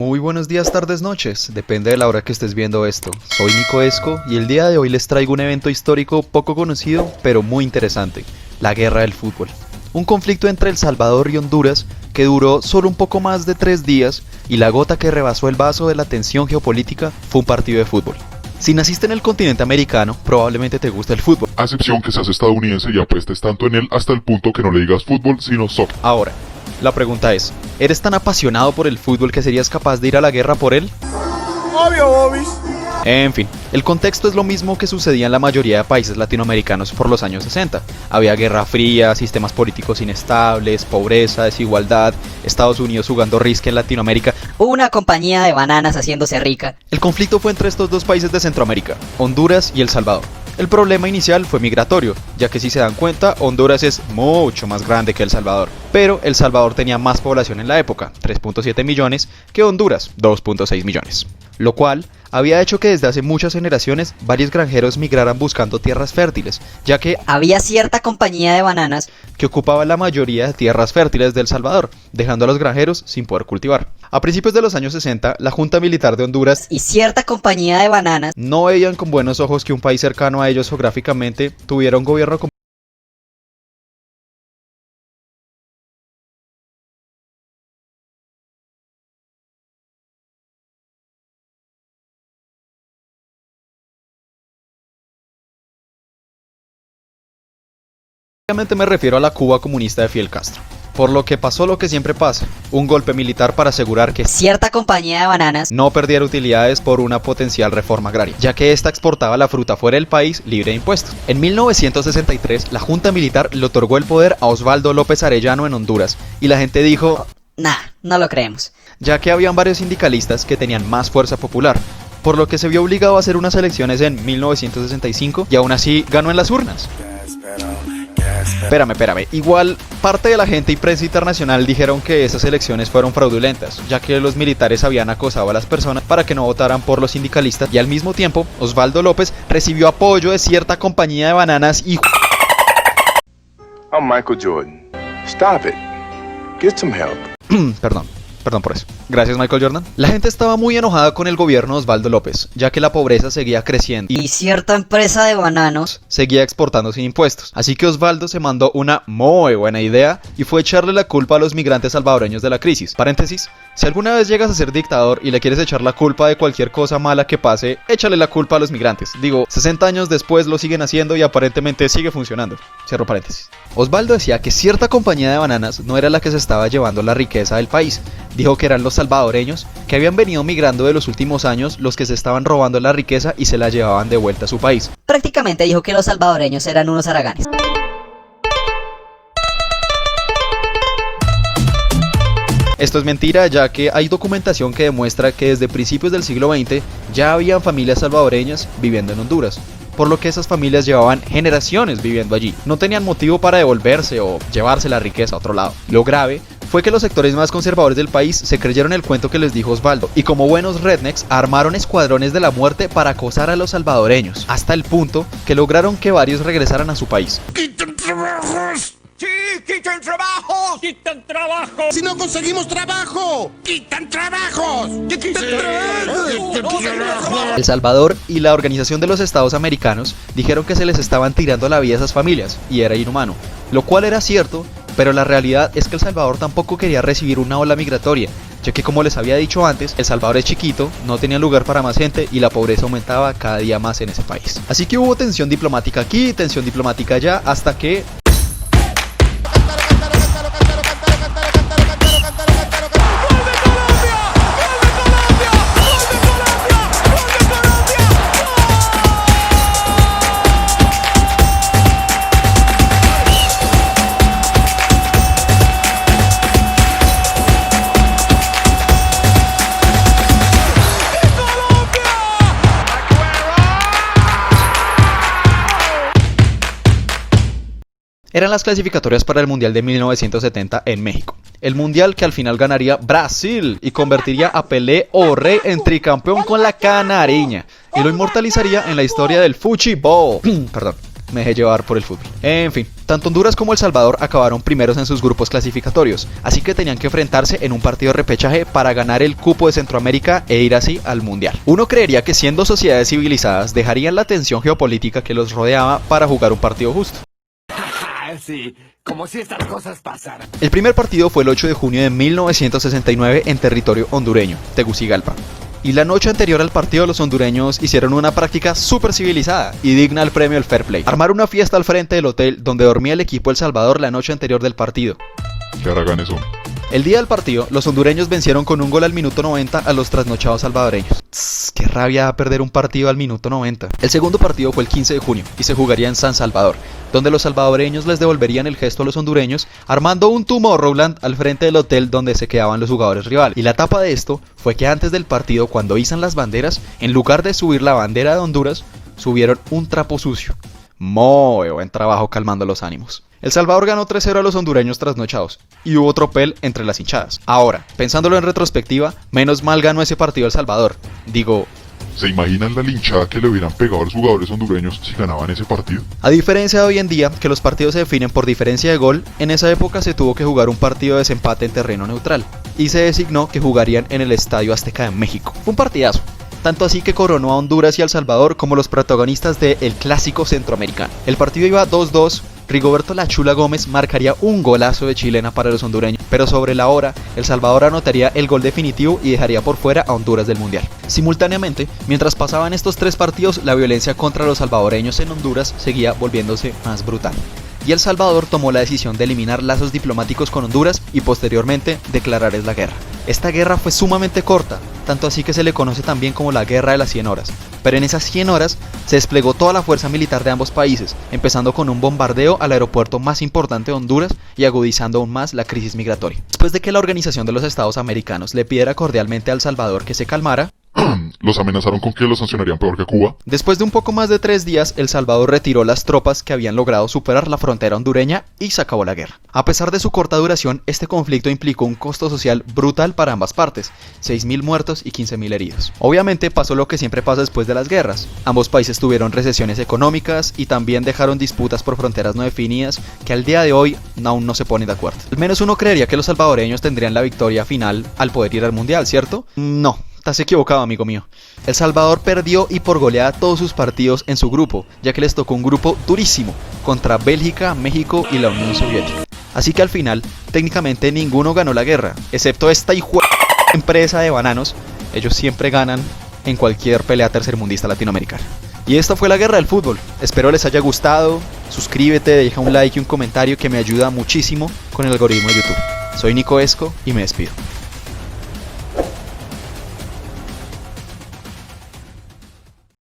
Muy buenos días, tardes, noches, depende de la hora que estés viendo esto. Soy Nico Esco y el día de hoy les traigo un evento histórico poco conocido, pero muy interesante, la Guerra del Fútbol. Un conflicto entre El Salvador y Honduras que duró solo un poco más de 3 días y la gota que rebasó el vaso de la tensión geopolítica fue un partido de fútbol. Si naciste en el continente americano, probablemente te gusta el fútbol. A excepción que seas estadounidense y apuestes tanto en él hasta el punto que no le digas fútbol sino soccer. Ahora, la pregunta es, ¿eres tan apasionado por el fútbol que serías capaz de ir a la guerra por él? Obvio, Bobis. En fin, el contexto es lo mismo que sucedía en la mayoría de países latinoamericanos por los años 60. Había guerra fría, sistemas políticos inestables, pobreza, desigualdad, Estados Unidos jugando risque en Latinoamérica. Una compañía de bananas haciéndose rica. El conflicto fue entre estos dos países de Centroamérica, Honduras y El Salvador. El problema inicial fue migratorio, ya que si se dan cuenta, Honduras es mucho más grande que El Salvador. Pero El Salvador tenía más población en la época, 3.7 millones, que Honduras, 2.6 millones. Lo cual había hecho que desde hace muchas generaciones varios granjeros migraran buscando tierras fértiles, ya que Había cierta compañía de bananas que ocupaba la mayoría de tierras fértiles de El Salvador, dejando a los granjeros sin poder cultivar. A principios de los años 60, la Junta Militar de Honduras y cierta compañía de bananas no veían con buenos ojos que un país cercano a ellos geográficamente tuviera un gobierno me refiero a la Cuba comunista de Fidel Castro. Por lo que pasó lo que siempre pasa, un golpe militar para asegurar que cierta compañía de bananas no perdiera utilidades por una potencial reforma agraria, ya que esta exportaba la fruta fuera del país libre de impuestos. En 1963, la Junta Militar le otorgó el poder a Osvaldo López Arellano en Honduras, y la gente dijo, nah, no lo creemos. ya que habían varios sindicalistas que tenían más fuerza popular, por lo que se vio obligado a hacer unas elecciones en 1965 y aún así ganó en las urnas. Espérame, igual parte de la gente y prensa internacional dijeron que esas elecciones fueron fraudulentas, ya que los militares habían acosado a las personas para que no votaran por los sindicalistas, y al mismo tiempo Osvaldo López recibió apoyo de cierta compañía de bananas y I'm Michael Jordan. Stop it. Get some help. Perdón por eso. Gracias, Michael Jordan. La gente estaba muy enojada con el gobierno de Osvaldo López, ya que la pobreza seguía creciendo Y cierta empresa de bananos seguía exportando sin impuestos. Así que Osvaldo se mandó una muy buena idea y fue echarle la culpa a los migrantes salvadoreños de la crisis. Paréntesis, si alguna vez llegas a ser dictador y le quieres echar la culpa de cualquier cosa mala que pase, échale la culpa a los migrantes. Digo, 60 años después lo siguen haciendo y aparentemente sigue funcionando. Cierro paréntesis. Osvaldo decía que cierta compañía de bananas no era la que se estaba llevando la riqueza del país. Dijo que eran los salvadoreños que habían venido migrando de los últimos años los que se estaban robando la riqueza y se la llevaban de vuelta a su país. prácticamente dijo que los salvadoreños eran unos haraganes. Esto es mentira, ya que hay documentación que demuestra que desde principios del siglo XX ya habían familias salvadoreñas viviendo en Honduras, por lo que esas familias llevaban generaciones viviendo allí. No tenían motivo para devolverse o llevarse la riqueza a otro lado. Lo grave fue que los sectores más conservadores del país se creyeron el cuento que les dijo Osvaldo, y como buenos rednecks armaron escuadrones de la muerte para acosar a los salvadoreños, hasta el punto que lograron que varios regresaran a su país. ¡Quiten trabajos! ¡Sí, quiten trabajos! ¡Quitan trabajos! ¡Si no conseguimos trabajo! ¡Quitan trabajos! ¡Quitan trabajos! El Salvador y la Organización de los Estados Americanos dijeron que se les estaban tirando la vida a esas familias, y era inhumano, lo cual era cierto, pero la realidad es que El Salvador tampoco quería recibir una ola migratoria, ya que como les había dicho antes, El Salvador es chiquito, no tenía lugar para más gente y la pobreza aumentaba cada día más en ese país. Así que hubo tensión diplomática aquí, tensión diplomática allá, hasta que eran las clasificatorias para el Mundial de 1970 en México. El Mundial que al final ganaría Brasil y convertiría a Pelé Orré en tricampeón con la canariña y lo inmortalizaría en la historia del fuchibol. Perdón. me dejé llevar por el fútbol. En fin, tanto Honduras como El Salvador acabaron primeros en sus grupos clasificatorios, así que tenían que enfrentarse en un partido de repechaje para ganar el cupo de Centroamérica e ir así al Mundial. Uno creería que siendo sociedades civilizadas dejarían la tensión geopolítica que los rodeaba para jugar un partido justo. Sí, como si estas cosas pasaran. El primer partido fue el 8 de junio de 1969 en territorio hondureño, Tegucigalpa. Y la noche anterior al partido los hondureños hicieron una práctica súper civilizada y digna al premio del Fair Play. Armaron una fiesta al frente del hotel donde dormía el equipo El Salvador la noche anterior del partido. ¿Qué haraganes son? El día del partido, los hondureños vencieron con un gol al minuto 90 a los trasnochados salvadoreños. Qué rabia perder un partido al minuto 90. El segundo partido fue el 15 de junio y se jugaría en San Salvador, donde los salvadoreños les devolverían el gesto a los hondureños, armando un Tomorrowland al frente del hotel donde se quedaban los jugadores rivales. Y la tapa de esto fue que antes del partido, cuando izan las banderas, en lugar de subir la bandera de Honduras, subieron un trapo sucio. Muy buen trabajo calmando los ánimos. El Salvador ganó 3-0 a los hondureños trasnochados y hubo tropel entre las hinchadas. Ahora, pensándolo en retrospectiva, menos mal ganó ese partido El Salvador. Digo, ¿se imaginan la linchada que le hubieran pegado a los jugadores hondureños si ganaban ese partido? a diferencia de hoy en día, que los partidos se definen por diferencia de gol, en esa época se tuvo que jugar un partido de desempate en terreno neutral y se designó que jugarían en el Estadio Azteca de México. Fue un partidazo. Tanto así que coronó a Honduras y a El Salvador como los protagonistas del clásico centroamericano. El partido iba 2-2, Rigoberto La Chula Gómez marcaría un golazo de chilena para los hondureños, pero sobre la hora, El Salvador anotaría el gol definitivo y dejaría por fuera a Honduras del Mundial. Simultáneamente, mientras pasaban estos tres partidos, la violencia contra los salvadoreños en Honduras seguía volviéndose más brutal. Y El Salvador tomó la decisión de eliminar lazos diplomáticos con Honduras y posteriormente declararles la guerra. Esta guerra fue sumamente corta, tanto así que se le conoce también como la Guerra de las 100 horas. Pero en esas 100 horas se desplegó toda la fuerza militar de ambos países, empezando con un bombardeo al aeropuerto más importante de Honduras y agudizando aún más la crisis migratoria. Después de que la Organización de los Estados Americanos le pidiera cordialmente a El Salvador que se calmara, Los amenazaron con que los sancionarían peor que Cuba. después de un poco más de 3 días, El Salvador retiró las tropas que habían logrado superar la frontera hondureña y se acabó la guerra. A pesar de su corta duración, este conflicto implicó un costo social brutal para ambas partes, 6.000 muertos y 15.000 heridos. Obviamente pasó lo que siempre pasa después de las guerras. Ambos países tuvieron recesiones económicas y también dejaron disputas por fronteras no definidas que al día de hoy aún no se ponen de acuerdo. Al menos uno creería que los salvadoreños tendrían la victoria final al poder ir al mundial, ¿cierto? No. Estás equivocado, amigo mío. El Salvador perdió y por goleada todos sus partidos en su grupo, ya que les tocó un grupo durísimo contra Bélgica, México y la Unión Soviética. Así que al final, técnicamente ninguno ganó la guerra, excepto esta empresa de bananos. Ellos siempre ganan en cualquier pelea tercermundista latinoamericana. Y esta fue la guerra del fútbol. Espero les haya gustado. Suscríbete, deja un like y un comentario que me ayuda muchísimo con el algoritmo de YouTube. Soy Nico Esco y me despido.